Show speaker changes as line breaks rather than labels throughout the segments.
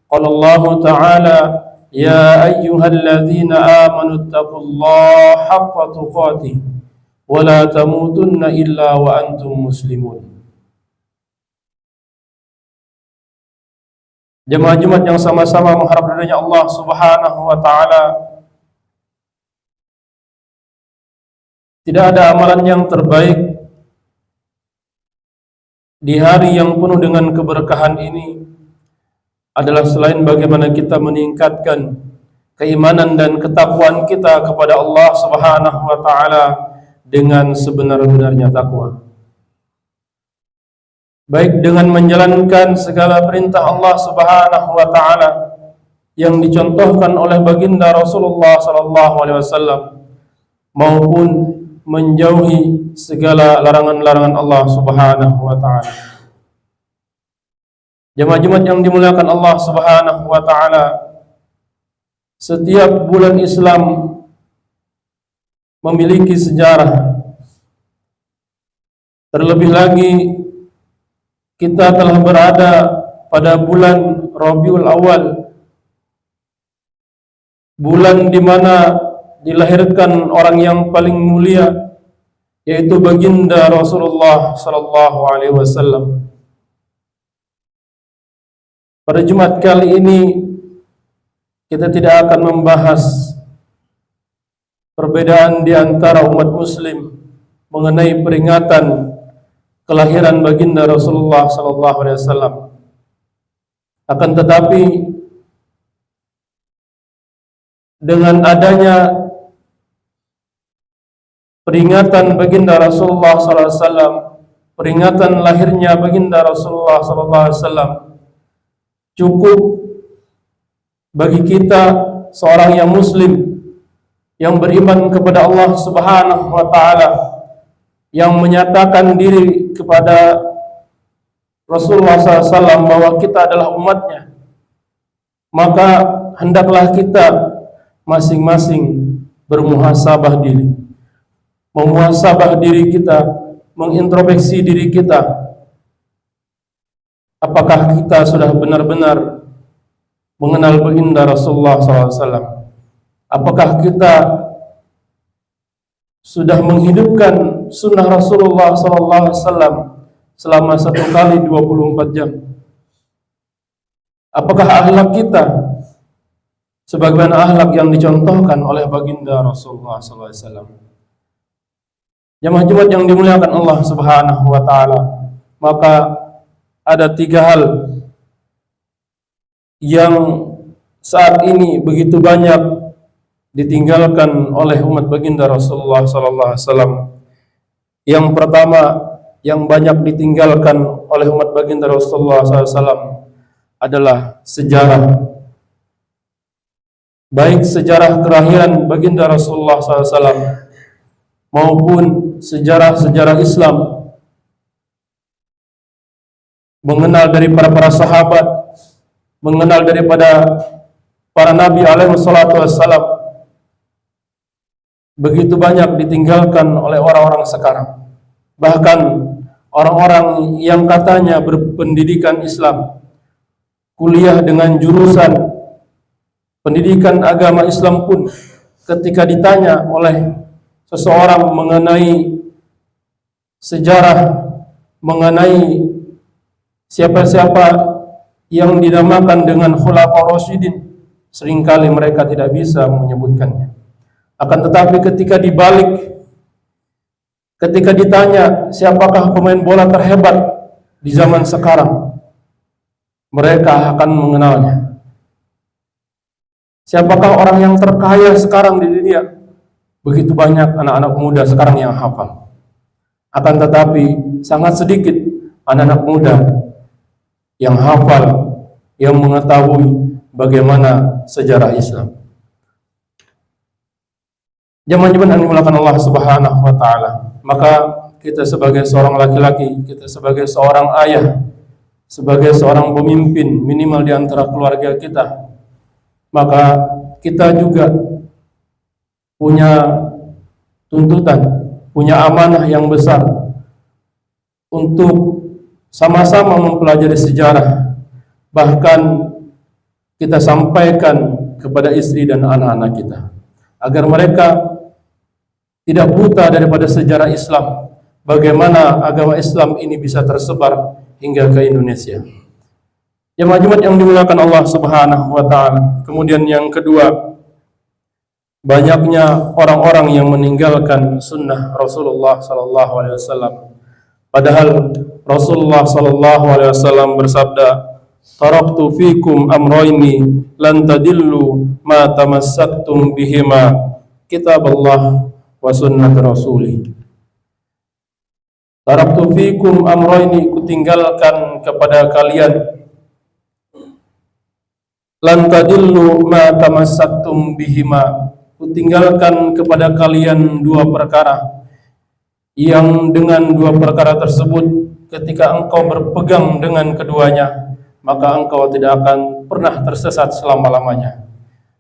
قال الله تعالى يا أيها الذين آمنوا اتقوا الله حق تقاته ولا تموتن إلا وأنتم مسلمون. Jemaah Jumat yang sama-sama mengharap ridhanya Allah Subhanahu wa taala, tidak ada amalan yang terbaik di hari yang penuh dengan keberkahan ini adalah selain bagaimana kita meningkatkan keimanan dan ketakwaan kita kepada Allah Subhanahu wa taala dengan sebenar-benarnya takwa. Baik dengan menjalankan segala perintah Allah Subhanahu wa taala yang dicontohkan oleh baginda Rasulullah sallallahu alaihi wasallam maupun menjauhi segala larangan-larangan Allah Subhanahu wa taala. Jemaah Jumat yang dimuliakan Allah Subhanahu wa taala, setiap bulan Islam memiliki sejarah. Terlebih lagi kita telah berada pada bulan Rabiul Awal, bulan di mana dilahirkan orang yang paling mulia, yaitu baginda Rasulullah sallallahu alaihi wasallam. Pada Jumat kali ini kita tidak akan membahas perbedaan di antara umat muslim mengenai peringatan kelahiran baginda Rasulullah sallallahu alaihi wasallam. Akan tetapi dengan adanya peringatan baginda Rasulullah sallallahu alaihi wasallam, peringatan lahirnya baginda Rasulullah sallallahu alaihi wasallam, cukup bagi kita seorang yang muslim yang beriman kepada Allah Subhanahu wa taala, yang menyatakan diri kepada Rasulullah SAW bahwa kita adalah umatnya, maka hendaklah kita masing-masing bermuhasabah diri, memuhasabah diri kita, mengintrospeksi diri kita. Apakah kita sudah benar-benar mengenal baginda Rasulullah SAW? Apakah kita sudah menghidupkan sunnah Rasulullah SAW selama 1 kali 24 jam? Apakah akhlak kita sebagaimana akhlak yang dicontohkan oleh baginda Rasulullah SAW? Jemaah Jumat yang dimuliakan Allah Subhanahu wa taala, maka ada 3 hal yang saat ini begitu banyak ditinggalkan oleh umat baginda Rasulullah sallallahu alaihi wasallam. Yang pertama yang banyak ditinggalkan oleh umat baginda Rasulullah sallallahu alaihi wasallam adalah sejarah. Baik sejarah kelahiran baginda Rasulullah sallallahu alaihi wasallam maupun sejarah-sejarah Islam, mengenal dari para sahabat, mengenal daripada para nabi alaihi wassalatu wassalam, begitu banyak ditinggalkan oleh orang-orang sekarang. Bahkan orang-orang yang katanya berpendidikan Islam, kuliah dengan jurusan pendidikan agama Islam pun, ketika ditanya oleh seseorang mengenai sejarah, mengenai siapa-siapa yang dinamakan dengan Khulafaur Rasyidin, seringkali mereka tidak bisa menyebutkannya. Akan tetapi ketika ditanya siapakah pemain bola terhebat di zaman sekarang, mereka akan mengenalnya. Siapakah orang yang terkaya sekarang di dunia? Begitu banyak anak-anak muda sekarang yang hafal. Akan tetapi sangat sedikit anak-anak muda yang hafal, yang mengetahui bagaimana sejarah Islam. Jemaah-jemaah yang dimuliakan Allah Subhanahu wa taala, maka kita sebagai seorang laki-laki, kita sebagai seorang ayah, sebagai seorang pemimpin minimal di antara keluarga kita, maka kita juga punya tuntutan, punya amanah yang besar untuk sama-sama mempelajari sejarah, bahkan kita sampaikan kepada istri dan anak-anak kita, agar mereka tidak buta daripada sejarah Islam, bagaimana agama Islam ini bisa tersebar hingga ke Indonesia. Jemaah yang dimuliakan Allah Subhanahu wa taala. Kemudian yang kedua, banyaknya orang-orang yang meninggalkan sunnah Rasulullah sallallahu alaihi wasallam. Padahal Rasulullah sallallahu alaihi wasallam bersabda, "Taraktu fikum amrayni lan tadillu ma tamassaktum bihima, kitaballah wa sunnat rasuli." Taraktu fikum amrayni, kutinggalkan kepada kalian, lan tadillu ma tamassaktum bihima, kutinggalkan kepada kalian dua perkara, yang dengan dua perkara tersebut ketika engkau berpegang dengan keduanya, maka engkau tidak akan pernah tersesat selama-lamanya.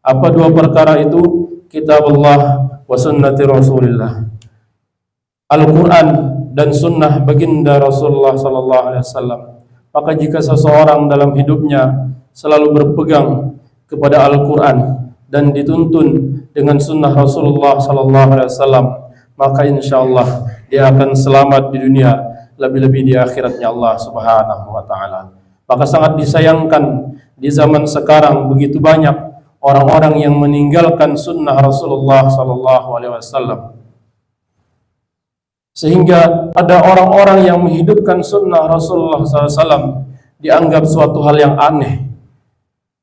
Apa dua perkara itu? Kitabullah wa sunnati Rasulillah, Al-Quran dan sunnah baginda Rasulullah sallallahu alaihi wasallam. Maka jika seseorang dalam hidupnya selalu berpegang kepada Al-Quran dan dituntun dengan sunnah Rasulullah sallallahu alaihi wasallam, maka insyaallah dia akan selamat di dunia, lebih-lebih di akhiratnya Allah Subhanahu wa taala. Maka sangat disayangkan di zaman sekarang begitu banyak orang-orang yang meninggalkan sunnah Rasulullah sallallahu alaihi wasallam, sehingga ada orang-orang yang menghidupkan sunnah Rasulullah sallallahu alaihi wasallam dianggap suatu hal yang aneh,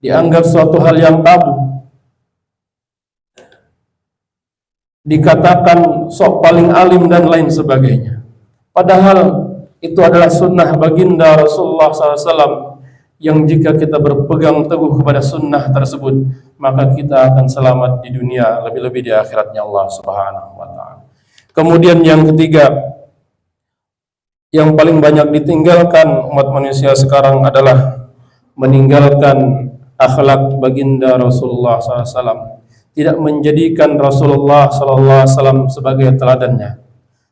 dianggap suatu hal yang tabu, dikatakan sok paling alim dan lain sebagainya. Padahal itu adalah sunnah baginda Rasulullah SAW, yang jika kita berpegang teguh kepada sunnah tersebut, maka kita akan selamat di dunia, lebih-lebih di akhiratnya Allah Subhanahu wa taala. Kemudian yang ketiga, yang paling banyak ditinggalkan umat manusia sekarang adalah meninggalkan akhlak baginda Rasulullah SAW, tidak menjadikan Rasulullah SAW sebagai teladannya.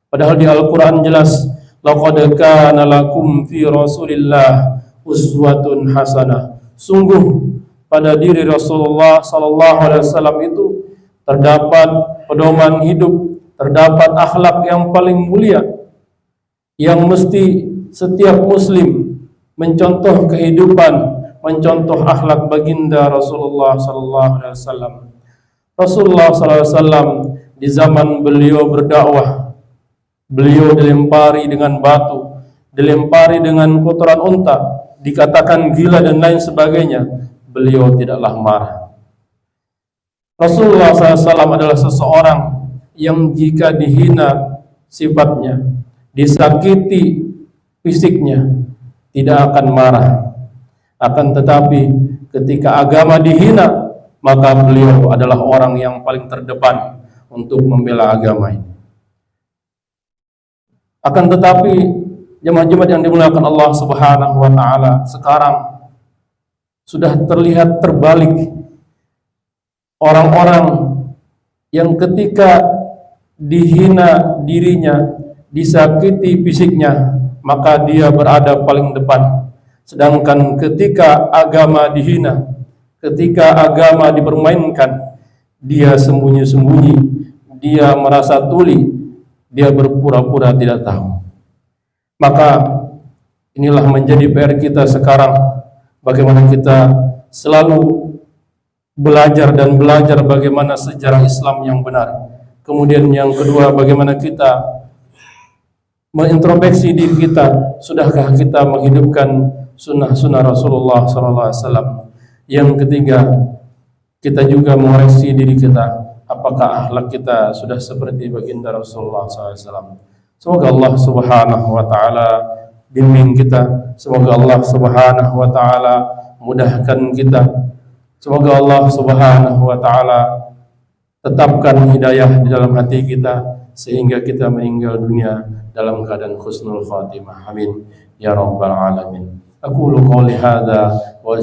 Padahal di Al-Quran jelas, laqad kana lakum fi Rasulillah uswatun hasanah. Sungguh pada diri Rasulullah SAW itu terdapat pedoman hidup, terdapat akhlak yang paling mulia, yang mesti setiap muslim mencontoh kehidupan, mencontoh akhlak baginda Rasulullah SAW. Rasulullah SAW di zaman beliau berdakwah, beliau dilempari dengan batu, dilempari dengan kotoran unta, dikatakan gila dan lain sebagainya, beliau tidaklah marah. Rasulullah SAW adalah seseorang yang jika dihina sifatnya, disakiti fisiknya, tidak akan marah. Akan tetapi ketika agama dihina, maka beliau adalah orang yang paling terdepan untuk membela agama ini. Akan tetapi jemaah-jemaah yang dimuliakan Allah Subhanahu wa taala, sekarang sudah terlihat terbalik. Orang-orang yang ketika dihina dirinya, disakiti fisiknya, maka dia berada paling depan. Sedangkan ketika agama dihina, ketika agama dipermainkan, dia sembunyi-sembunyi, dia merasa tuli, dia berpura-pura tidak tahu. Maka inilah menjadi PR kita sekarang, bagaimana kita selalu belajar dan belajar bagaimana sejarah Islam yang benar. Kemudian yang kedua, bagaimana kita mengintrospeksi diri kita, sudahkah kita menghidupkan sunnah-sunnah Rasulullah SAW. Yang ketiga, kita juga mengoreksi diri kita, apakah akhlak kita sudah seperti baginda Rasulullah SAW. Semoga Allah Subhanahu wa taala bimbing kita, semoga Allah Subhanahu wa taala mudahkan kita, semoga Allah Subhanahu wa taala tetapkan hidayah di dalam hati kita, sehingga kita meninggal dunia dalam keadaan husnul khatimah. Amin ya rabbal alamin. Aqulu qouli hadza wa